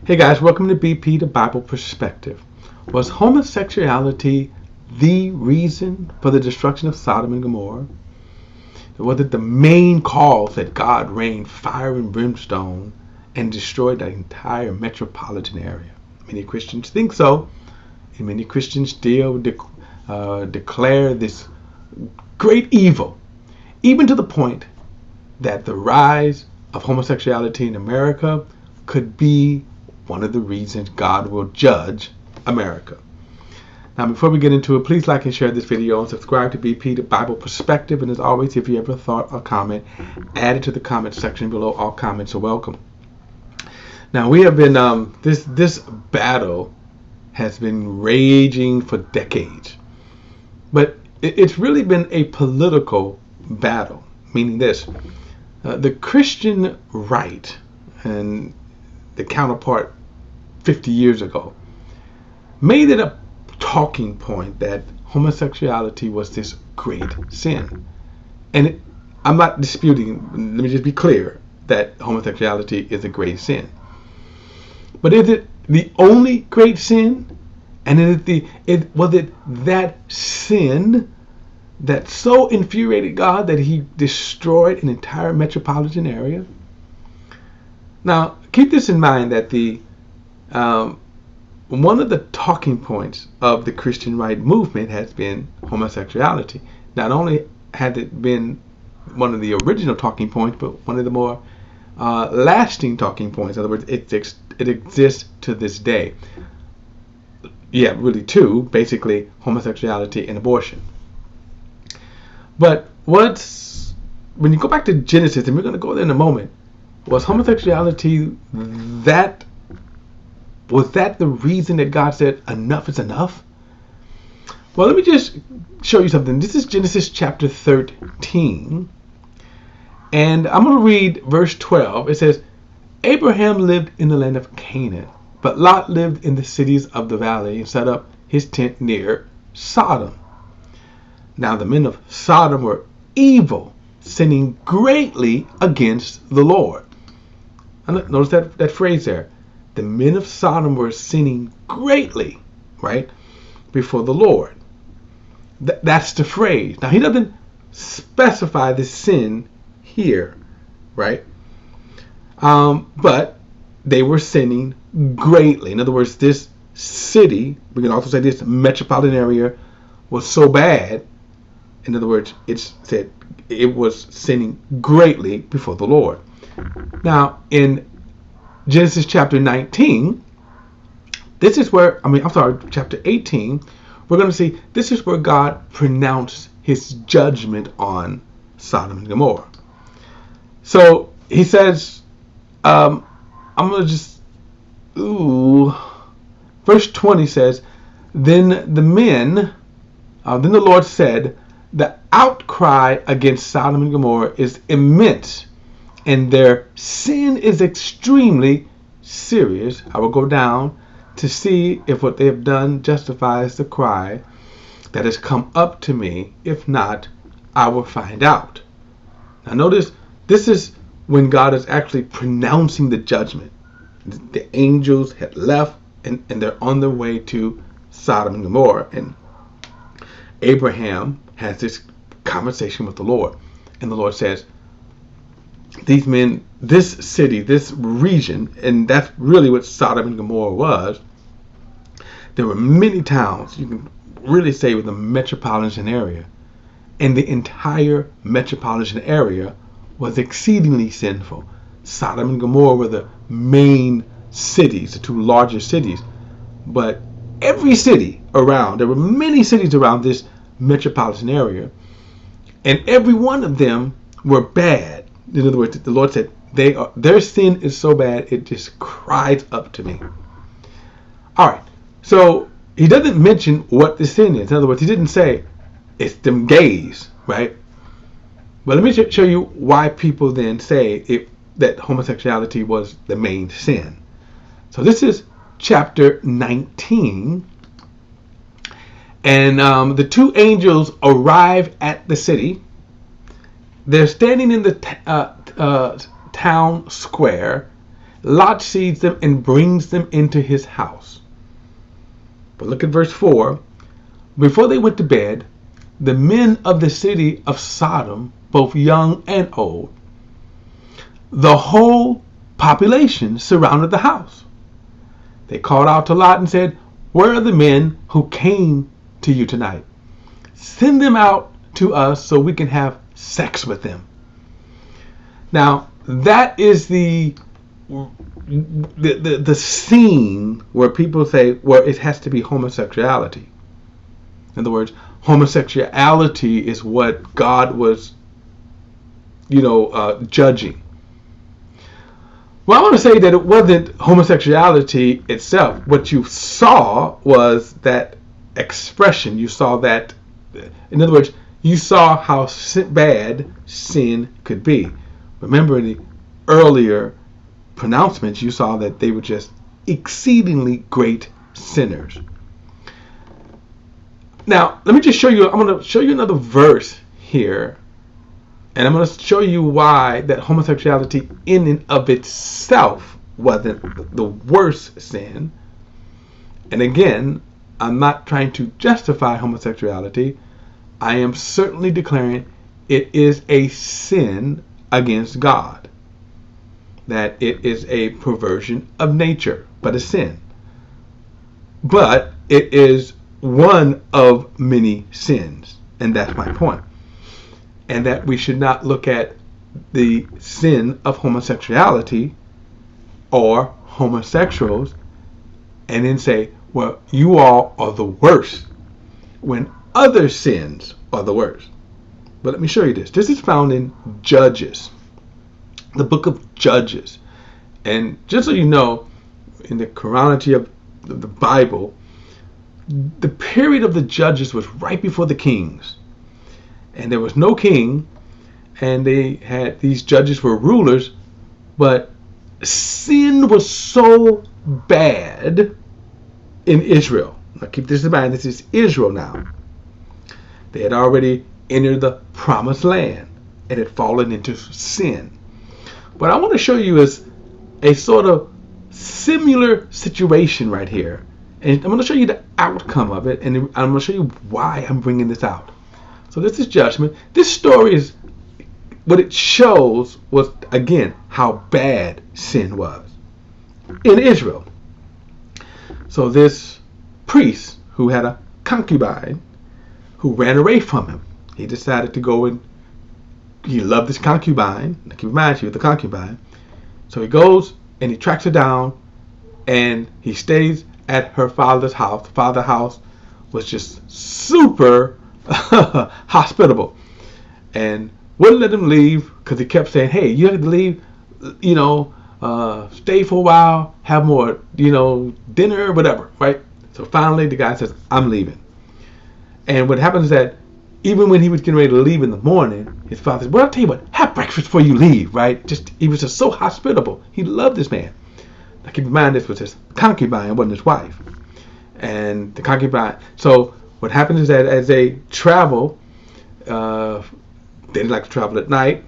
Hey guys, welcome to BP, the Bible Perspective. Was homosexuality the reason for the destruction of Sodom and Gomorrah? Was it the main cause that God rained fire and brimstone and destroyed the entire metropolitan area? Many Christians think so, and many Christians still declare this great evil, even to the point that the rise of homosexuality in America could be one of the reasons God will judge America. Now, before we get into it, please like and share this video and subscribe to BP, the Bible Perspective. And as always, if you ever thought or comment, add it to the comment section below. All comments are welcome. Now, we have been, this battle has been raging for decades. But it's really been a political battle, meaning this. The Christian right and the counterpart 50 years ago made it a talking point that homosexuality was this great sin. And I'm not disputing, let me just be clear, that homosexuality is a great sin. But is it the only great sin? And was it that sin that so infuriated God that he destroyed an entire metropolitan area? Now, keep this in mind that one of the talking points of the Christian right movement has been homosexuality. Not only had it been one of the original talking points, but one of the more lasting talking points. In other words, it exists to this day. Yeah, really two, basically homosexuality and abortion. But when you go back to Genesis, and we're going to go there in a moment, was homosexuality was that the reason that God said enough is enough? Well, let me just show you something. This is Genesis chapter 13. And I'm going to read verse 12. It says, Abraham lived in the land of Canaan, but Lot lived in the cities of the valley and set up his tent near Sodom. Now the men of Sodom were evil, sinning greatly against the Lord. And notice that phrase there. The men of Sodom were sinning greatly, right, before the Lord. That's the phrase. Now, he doesn't specify the sin here, right? But they were sinning greatly. In other words, this city, we can also say this metropolitan area, was so bad. In other words, it said it was sinning greatly before the Lord. Now, in Genesis chapter 19, chapter 18, we're going to see this is where God pronounced his judgment on Sodom and Gomorrah. So he says, I'm going to verse 20 says, then the Lord said, the outcry against Sodom and Gomorrah is immense, and their sin is extremely serious. I will go down to see if what they have done justifies the cry that has come up to me. If not, I will find out. Now notice, this is when God is actually pronouncing the judgment. The angels had left, and they're on their way to Sodom and Gomorrah. And Abraham has this conversation with the Lord. And the Lord says, these men, this city, this region, and that's really what Sodom and Gomorrah was. There were many towns, you can really say, with a metropolitan area. And the entire metropolitan area was exceedingly sinful. Sodom and Gomorrah were the main cities, the two largest cities. But every city around, there were many cities around this metropolitan area, and every one of them were bad. In other words, the Lord said, their sin is so bad, it just cries up to me. All right, so he doesn't mention what the sin is. In other words, he didn't say it's them gays, right? But let me show you why people then say that homosexuality was the main sin. So this is chapter 19. And the two angels arrive at the city. They're standing in the town square. Lot sees them and brings them into his house. But look at verse 4. Before they went to bed, the men of the city of Sodom, both young and old, the whole population surrounded the house. They called out to Lot and said, "Where are the men who came to you tonight? Send them out to us so we can have sex with them." Now, that is the scene where people say, well, it has to be homosexuality. In other words, homosexuality is what God was, judging. Well, I want to say that it wasn't homosexuality itself. What you saw was that expression. You saw that, in other words, you saw how bad sin could be. Remember in the earlier pronouncements, you saw that they were just exceedingly great sinners. Now, let me just show you, I'm going to show you another verse here, and I'm going to show you why that homosexuality in and of itself wasn't the worst sin. And again, I'm not trying to justify homosexuality. I am certainly declaring it is a sin against God. That it is a perversion of nature, but a sin. But it is one of many sins, and that's my point. And that we should not look at the sin of homosexuality or homosexuals and then say, well, you all are the worst, when other sins are the worst. But let me show you this. This is found in Judges, the book of Judges. And just so you know, in the chronology of the Bible, the period of the Judges was right before the kings. And there was no king, and these judges were rulers, but sin was so bad in Israel. Now keep this in mind, this is Israel now. They had already entered the promised land and had fallen into sin. What I want to show you is a sort of similar situation right here. And I'm going to show you the outcome of it, and I'm going to show you why I'm bringing this out. So this is judgment. This story is, what it shows was, again, how bad sin was in Israel. So this priest who had a concubine who ran away from him, he decided to go and he loved this concubine. Keep in mind, she was the concubine. So he goes and he tracks her down and he stays at her father's house. The father's house was just super hospitable and wouldn't let him leave because he kept saying, hey, you have to leave, stay for a while, have more, dinner, whatever, right? So finally the guy says, I'm leaving. And what happens is that even when he was getting ready to leave in the morning, his father said, well, I'll tell you what, have breakfast before you leave, right? He was just so hospitable. He loved this man. Now keep in mind, this was his concubine, it wasn't his wife. And the concubine, so what happens is that as they travel, they didn't like to travel at night.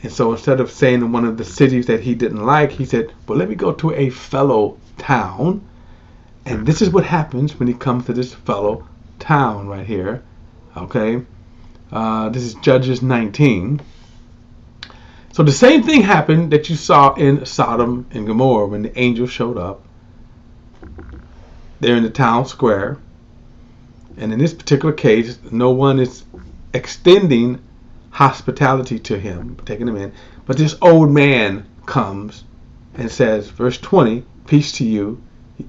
And so instead of staying in one of the cities that he didn't like, he said, well, let me go to a fellow town. And this is what happens when he comes to this fellow town right here. Okay. This is Judges 19. So the same thing happened that you saw in Sodom and Gomorrah when the angels showed up. They're in the town square. And in this particular case, no one is extending hospitality to him, taking him in. But this old man comes and says, verse 20, peace to you,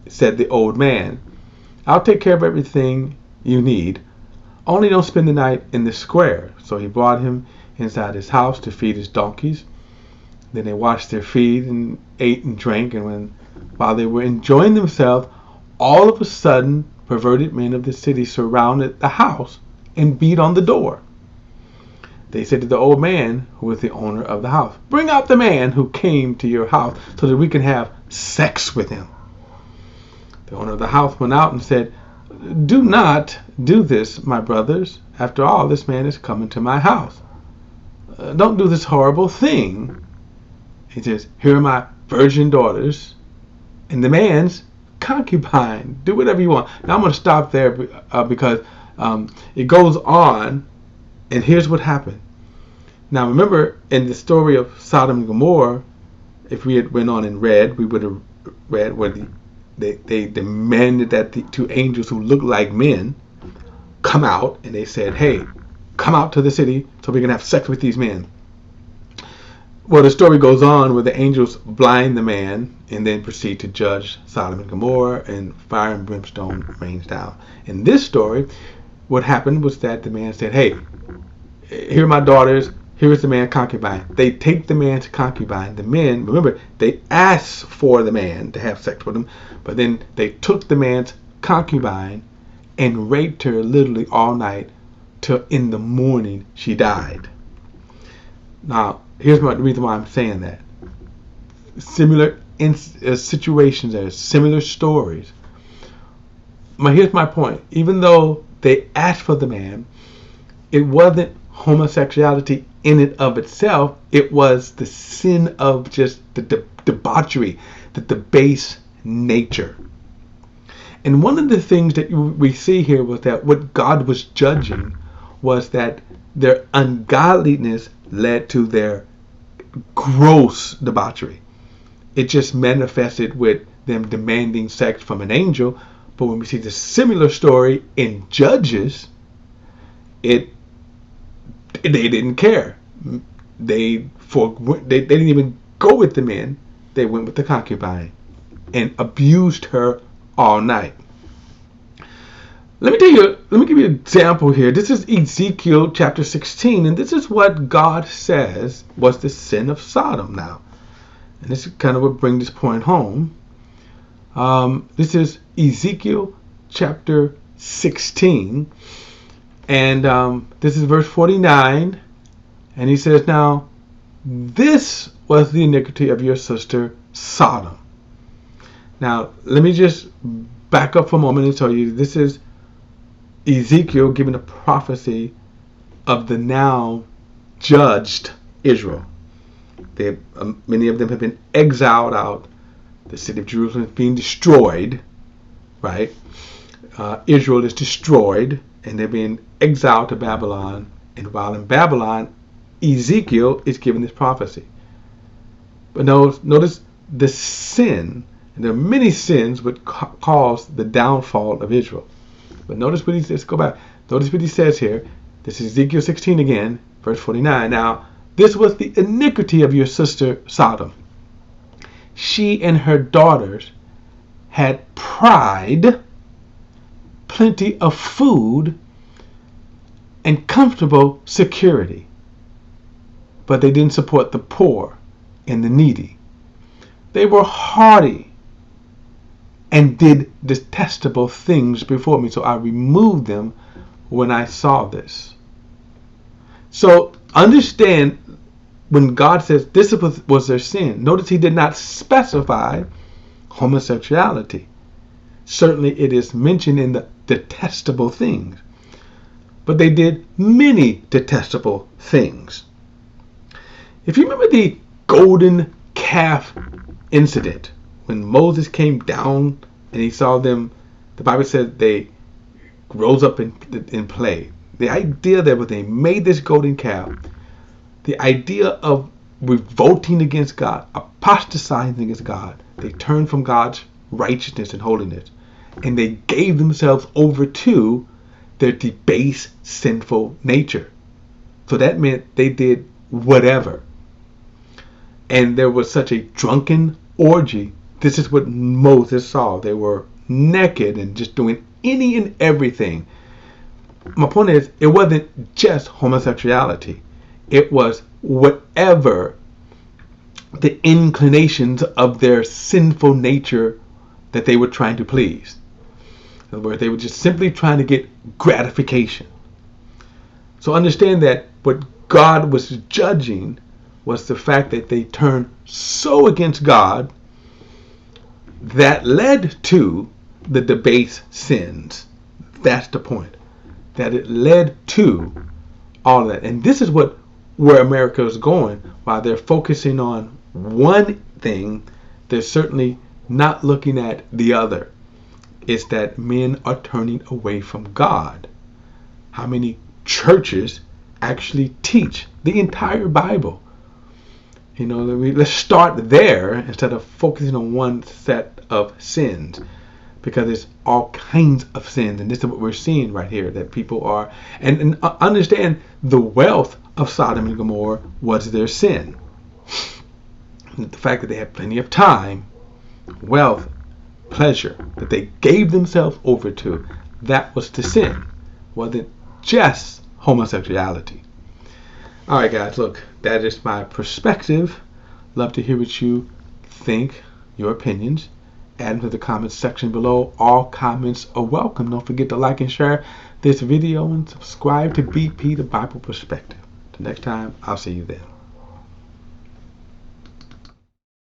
said the old man. I'll take care of everything you need. Only don't spend the night in the square. So he brought him inside his house to feed his donkeys. Then they washed their feet and ate and drank. And while they were enjoying themselves, all of a sudden, perverted men of the city surrounded the house and beat on the door. They said to the old man, who was the owner of the house, bring out the man who came to your house so that we can have sex with him. The owner of the house went out and said, do not do this, my brothers. After all, this man is coming to my house. Don't do this horrible thing. He says, here are my virgin daughters and the man's concubine. Do whatever you want. Now I'm going to stop there because it goes on, and here's what happened. Now remember, in the story of Sodom and Gomorrah, if we had went on and read, we would have read where they demanded that the two angels who looked like men come out, and they said, hey, come out to the city so we can have sex with these men. Well, the story goes on where the angels blind the man and then proceed to judge Sodom and Gomorrah, and fire and brimstone rains down. In this story, what happened was that the man said, hey, here are my daughters, here is the man's concubine. They take the man's concubine. The men, remember, they asked for the man to have sex with them, but then they took the man's concubine and raped her literally all night till in the morning she died. Now, here's the reason why I'm saying that. Similar situations, there's similar stories. Here's my point. Even though they asked for the man, it wasn't homosexuality in and of itself. It was the sin of just the debauchery, the debased nature. And one of the things that we see here was that what God was judging was that their ungodliness led to their gross debauchery. It just manifested with them demanding sex from an angel. But when we see the similar story in Judges, they didn't care. They didn't even go with the men. They went with the concubine and abused her all night. Let me give you an example here. This is Ezekiel chapter 16, and this is what God says was the sin of Sodom now. And this is kind of what brings this point home. This is Ezekiel chapter 16, and this is verse 49, and he says, now, this was the iniquity of your sister Sodom. Now, let me just back up for a moment and tell you, this is Ezekiel giving a prophecy of the now judged Israel. Many of them have been exiled out. The city of Jerusalem is being destroyed, right? Israel is destroyed, and they're being exiled to Babylon. And while in Babylon, Ezekiel is giving this prophecy. But notice the sin, and there are many sins which cause the downfall of Israel. But notice what he says. Go back. Notice what he says here. This is Ezekiel 16 again, verse 49. Now, this was the iniquity of your sister Sodom. She and her daughters had pride, plenty of food, and comfortable security. But they didn't support the poor and the needy. They were haughty and did detestable things before me. So I removed them when I saw this. So understand, when God says this was their sin, notice he did not specify homosexuality. Certainly it is mentioned in the detestable things. But they did many detestable things. If you remember the golden calf incident, when Moses came down and he saw them, the Bible said they rose up in play. The idea that when they made this golden calf, the idea of revolting against God, apostatizing against God, they turned from God's righteousness and holiness, and they gave themselves over to their debased, sinful nature. So that meant they did whatever. And there was such a drunken orgy. This is what Moses saw. They were naked and just doing any and everything. My point is, it wasn't just homosexuality. It was whatever the inclinations of their sinful nature that they were trying to please. In other words, they were just simply trying to get gratification. So understand that what God was judging was the fact that they turned so against God that led to the debased sins. That's the point. That it led to all of that. And this is where America is going, while they're focusing on one thing they're certainly not looking at the other. It's that men are turning away from God. How many churches actually teach the entire Bible? Let's start there instead of focusing on one set of sins, because there's all kinds of sins, and this is what we're seeing right here, that people are, and understand the wealth of Sodom and Gomorrah was their sin. The fact that they had plenty of time, wealth, pleasure, that they gave themselves over to, that was the sin. Wasn't just homosexuality. All right, guys, look, that is my perspective. Love to hear what you think, your opinions. Add them to the comments section below. All comments are welcome. Don't forget to like and share this video and subscribe to BP, the Bible Perspective. Till next time, I'll see you then.